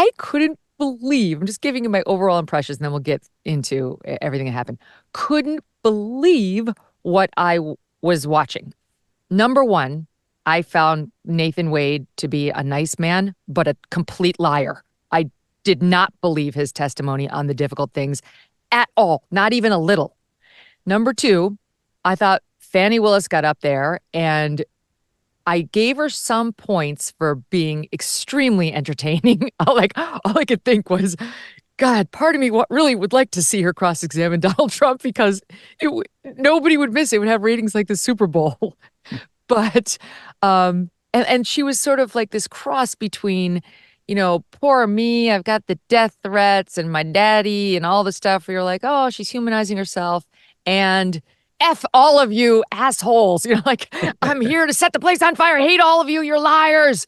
I couldn't believe, I'm just giving you my overall impressions, and then we'll get into everything that happened. Couldn't believe what was watching. Number one, I found Nathan Wade to be a nice man, but a complete liar. I did not believe his testimony on the difficult things at all, not even a little. Number two, I thought Fani Willis got up there and I gave her some points for being extremely entertaining. All I could think was, God, part of me really would like to see her cross-examine Donald Trump because nobody would miss it. It would have ratings like the Super Bowl. But and she was sort of like this cross between, poor me, I've got the death threats and my daddy and all the stuff where you're like, oh, she's humanizing herself, and F all of you assholes. I'm here to set the place on fire. I hate all of you. You're liars.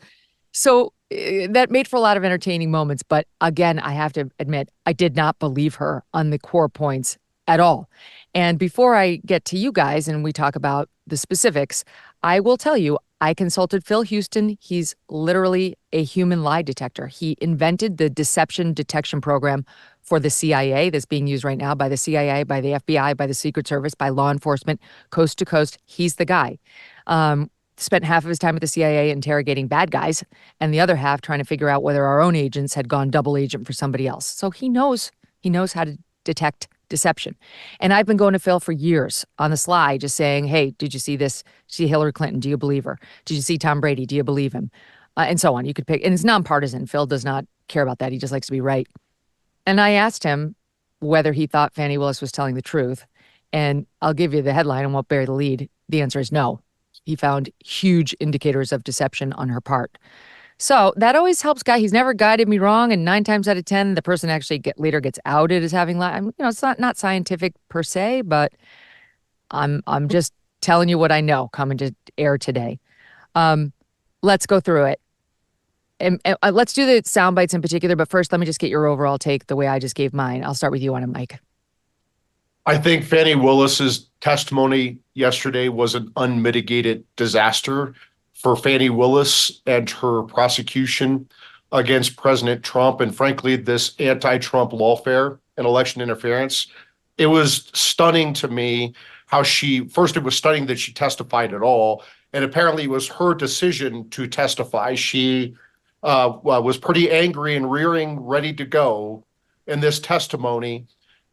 So that made for a lot of entertaining moments. But again, I have to admit, I did not believe her on the core points at all. And before I get to you guys and we talk about the specifics, I will tell you, I consulted Phil Houston. He's literally a human lie detector. He invented the deception detection program for the CIA that's being used right now by the CIA, by the FBI, by the Secret Service, by law enforcement, coast to coast. He's the guy. Spent half of his time at the CIA interrogating bad guys and the other half trying to figure out whether our own agents had gone double agent for somebody else. So he knows how to detect deception. And I've been going to Phil for years on the sly, just saying, hey, did you see this? See Hillary Clinton? Do you believe her? Did you see Tom Brady? Do you believe him? And so on. You could pick, and it's nonpartisan. Phil does not care about that. He just likes to be right. And I asked him whether he thought Fani Willis was telling the truth. And I'll give you the headline and won't bury the lead. The answer is no. He found huge indicators of deception on her part. So that always helps Guy. He's never guided me wrong. And 9 times out of 10, the person actually later gets outed as having lied. It's not scientific per se, but I'm just telling you what I know coming to air today. Let's go through it. And let's do the sound bites in particular. But first, let me just get your overall take the way I just gave mine. I'll start with you on it, Mike. I think Fani Willis's testimony yesterday was an unmitigated disaster for Fani Willis and her prosecution against President Trump, and frankly, this anti-Trump lawfare and election interference. It was stunning to me how it was stunning that she testified at all, and apparently it was her decision to testify. She was pretty angry and ready to go in this testimony,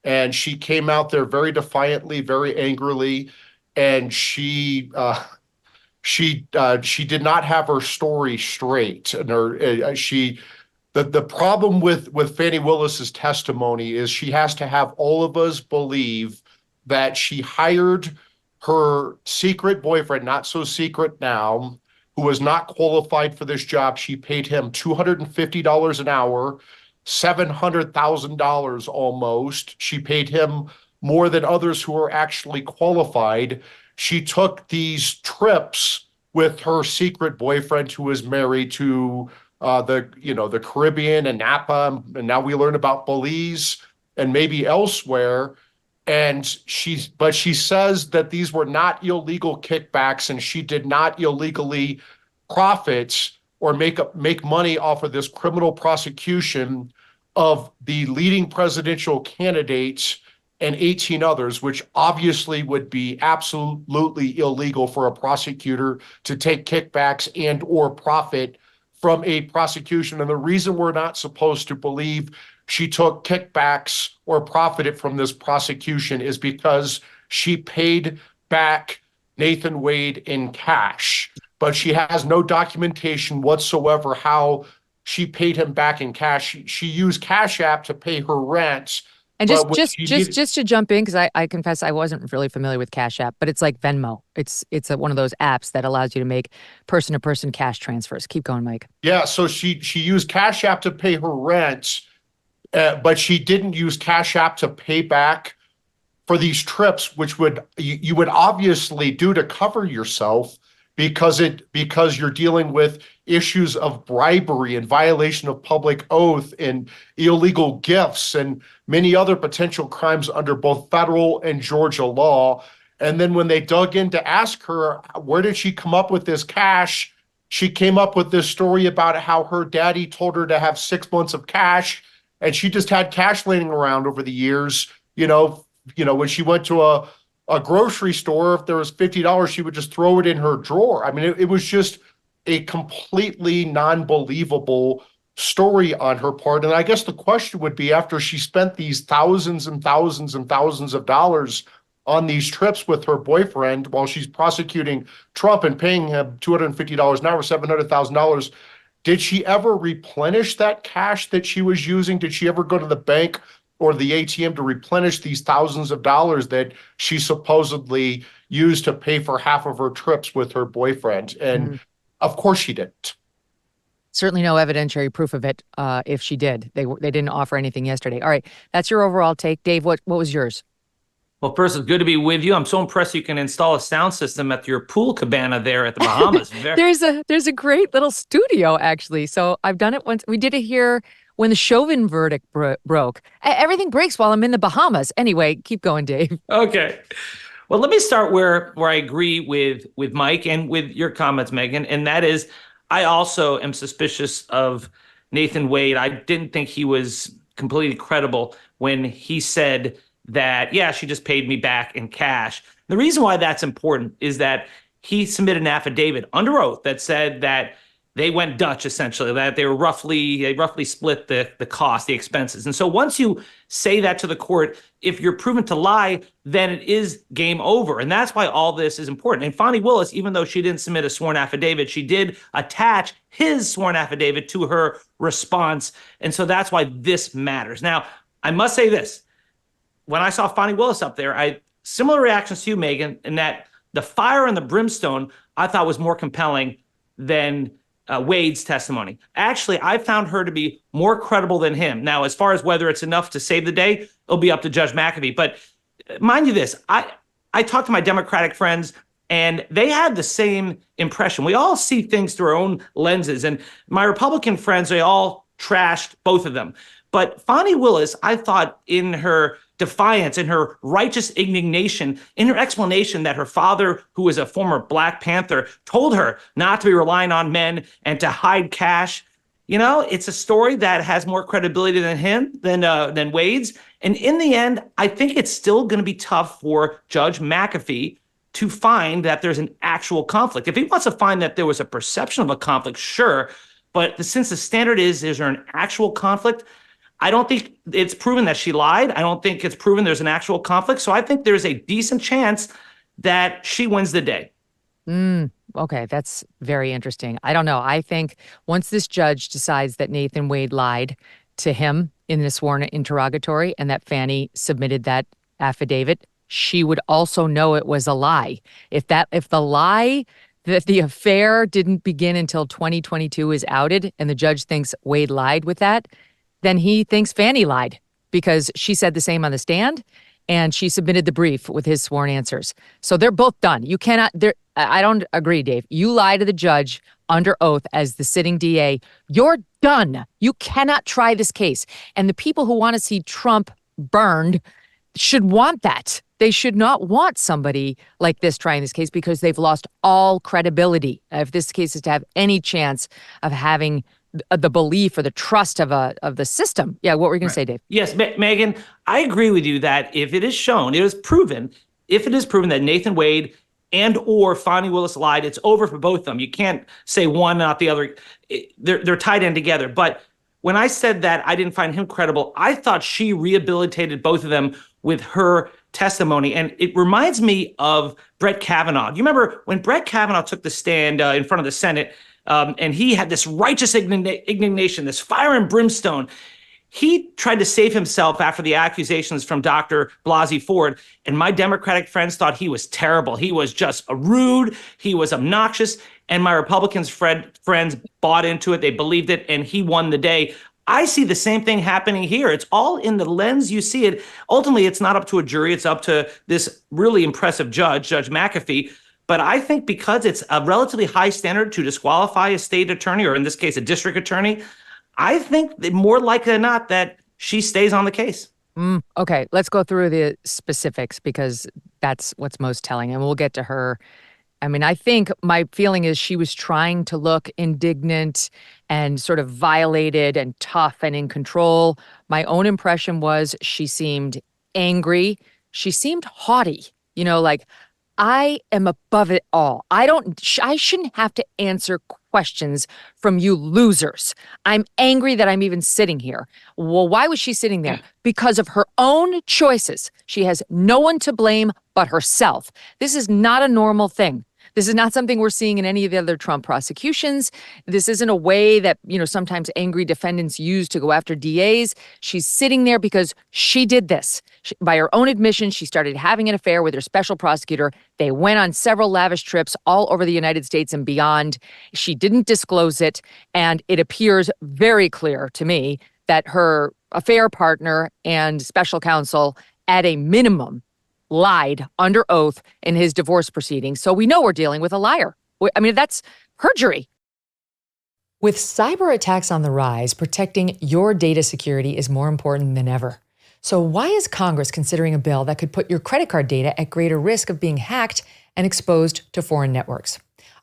and she came out there very defiantly, very angrily, and she did not have her story straight. And the problem with Fani Willis's testimony is she has to have all of us believe that she hired her secret boyfriend, not so secret now, who was not qualified for this job. She paid him $250 an hour, $700,000 almost. She paid him more than others who are actually qualified. She took these trips with her secret boyfriend who was married to the Caribbean and Napa, and now we learn about Belize and maybe elsewhere. And she says that these were not illegal kickbacks, and she did not illegally profit or make money off of this criminal prosecution of the leading presidential candidates and 18 others, which obviously would be absolutely illegal for a prosecutor to take kickbacks and or profit from a prosecution. And the reason we're not supposed to believe she took kickbacks or profited from this prosecution is because she paid back Nathan Wade in cash, but she has no documentation whatsoever how she paid him back in cash. She used Cash App to pay her rent. And just to jump in, because I confess I wasn't really familiar with Cash App, but it's like Venmo. It's one of those apps that allows you to make person-to-person cash transfers. Keep going, Mike. Yeah, so she used Cash App to pay her rent, but she didn't use Cash App to pay back for these trips, which you would obviously do to cover yourself because you're dealing with issues of bribery and violation of public oath and illegal gifts and many other potential crimes under both federal and Georgia law. And then when they dug in to ask her, where did she come up with this cash? she came up with this story about how her daddy told her to have 6 months of cash, and she just had cash laying around over the years. When she went to a grocery store, if there was $50, she would just throw it in her drawer. I mean, it was just a completely non-believable story on her part. And I guess the question would be, after she spent these thousands and thousands and thousands of dollars on these trips with her boyfriend while she's prosecuting Trump and paying him $250 an hour, $700,000, did she ever replenish that cash that she was using? Did she ever go to the bank or the ATM to replenish these thousands of dollars that she supposedly used to pay for half of her trips with her boyfriend? And of course she didn't. Certainly no evidentiary proof of it. If she did, they didn't offer anything yesterday. All right, that's your overall take, Dave. What was yours? Well, first, it's good to be with you. I'm so impressed you can install a sound system at your pool cabana there at the Bahamas. There's a great little studio, actually. So I've done it once. We did it here when the Chauvin verdict broke. Everything breaks while I'm in the Bahamas. Anyway, keep going, Dave. Okay. Well, let me start where I agree with Mike and with your comments, Megyn, and that is, I also am suspicious of Nathan Wade. I didn't think he was completely credible when he said that, yeah, she just paid me back in cash. The reason why that's important is that he submitted an affidavit under oath that said that they went Dutch, essentially, that they roughly split the cost, the expenses. And so once you say that to the court, if you're proven to lie, then it is game over. And that's why all this is important. And Fani Willis, even though she didn't submit a sworn affidavit, she did attach his sworn affidavit to her response. And so that's why this matters. Now, I must say this. When I saw Fani Willis up there, similar reactions to you, Megyn, in that the fire and the brimstone I thought was more compelling than Wade's testimony. Actually, I found her to be more credible than him. Now, as far as whether it's enough to save the day, it'll be up to Judge McAfee. But mind you this, I talked to my Democratic friends, and they had the same impression. We all see things through our own lenses. And my Republican friends, they all trashed both of them. But Fani Willis, I thought, in her defiance, in her righteous indignation, in her explanation that her father, who was a former Black Panther, told her not to be relying on men and to hide cash. It's a story that has more credibility than Wade's. And in the end, I think it's still going to be tough for Judge McAfee to find that there's an actual conflict. If he wants to find that there was a perception of a conflict, sure. But since the standard is there an actual conflict? I don't think it's proven that she lied. I don't think it's proven there's an actual conflict. So I think there's a decent chance that she wins the day. Okay, that's very interesting. I don't know. I think once this judge decides that Nathan Wade lied to him in the sworn interrogatory and that Fani submitted that affidavit, she would also know it was a lie. If the lie that the affair didn't begin until 2022 is outed and the judge thinks Wade lied with that, then he thinks Fani lied because she said the same on the stand and she submitted the brief with his sworn answers. So they're both done. I don't agree, Dave. You lie to the judge under oath as the sitting DA. You're done. You cannot try this case. And the people who want to see Trump burned should want that. They should not want somebody like this trying this case because they've lost all credibility. If this case is to have any chance of having the belief or the trust of the system. Yeah, what were you going to say, Dave? Yes, Megyn, I agree with you that if it is proven that Nathan Wade and or Fani Willis lied, it's over for both of them. You can't say one, not the other. They're tied in together. But when I said that I didn't find him credible, I thought she rehabilitated both of them with her testimony. And it reminds me of Brett Kavanaugh. You remember when Brett Kavanaugh took the stand in front of the Senate, and he had this righteous indignation, this fire and brimstone. He tried to save himself after the accusations from Dr. Blasey Ford, and my Democratic friends thought he was terrible. He was just rude. He was obnoxious, and my Republican friends bought into it. They believed it, and he won the day. I see the same thing happening here. It's all in the lens you see it. Ultimately, it's not up to a jury. It's up to this really impressive judge, Judge McAfee. But I think because it's a relatively high standard to disqualify a state attorney, or in this case, a district attorney, I think that more likely than not that she stays on the case. Okay, let's go through the specifics because that's what's most telling. And we'll get to her I mean, I think my feeling is she was trying to look indignant and sort of violated and tough and in control. My own impression was she seemed angry. She seemed haughty, like, I am above it all. I shouldn't have to answer questions from you losers. I'm angry that I'm even sitting here. Well, why was she sitting there? Because of her own choices. She has no one to blame but herself. This is not a normal thing. This is not something we're seeing in any of the other Trump prosecutions. This isn't a way that, sometimes angry defendants use to go after DAs. She's sitting there because she did this. By her own admission, she started having an affair with her special prosecutor. They went on several lavish trips all over the United States and beyond. She didn't disclose it. And it appears very clear to me that her affair partner and special counsel, at a minimum, lied under oath in his divorce proceedings. So we know we're dealing with a liar. I mean, that's perjury. With cyber attacks on the rise, protecting your data security is more important than ever. So why is Congress considering a bill that could put your credit card data at greater risk of being hacked and exposed to foreign networks?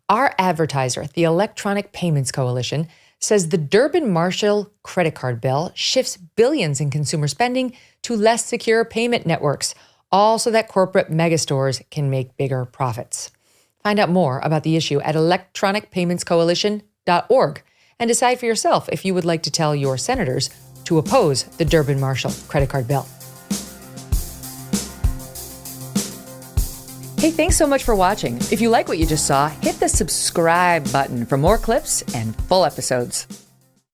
Our advertiser, the Electronic Payments Coalition, says the Durbin-Marshall credit card bill shifts billions in consumer spending to less secure payment networks, all so that corporate megastores can make bigger profits. Find out more about the issue at electronicpaymentscoalition.org and decide for yourself if you would like to tell your senators to oppose the Durbin-Marshall credit card bill. Hey, thanks so much for watching. If you like what you just saw, hit the subscribe button for more clips and full episodes.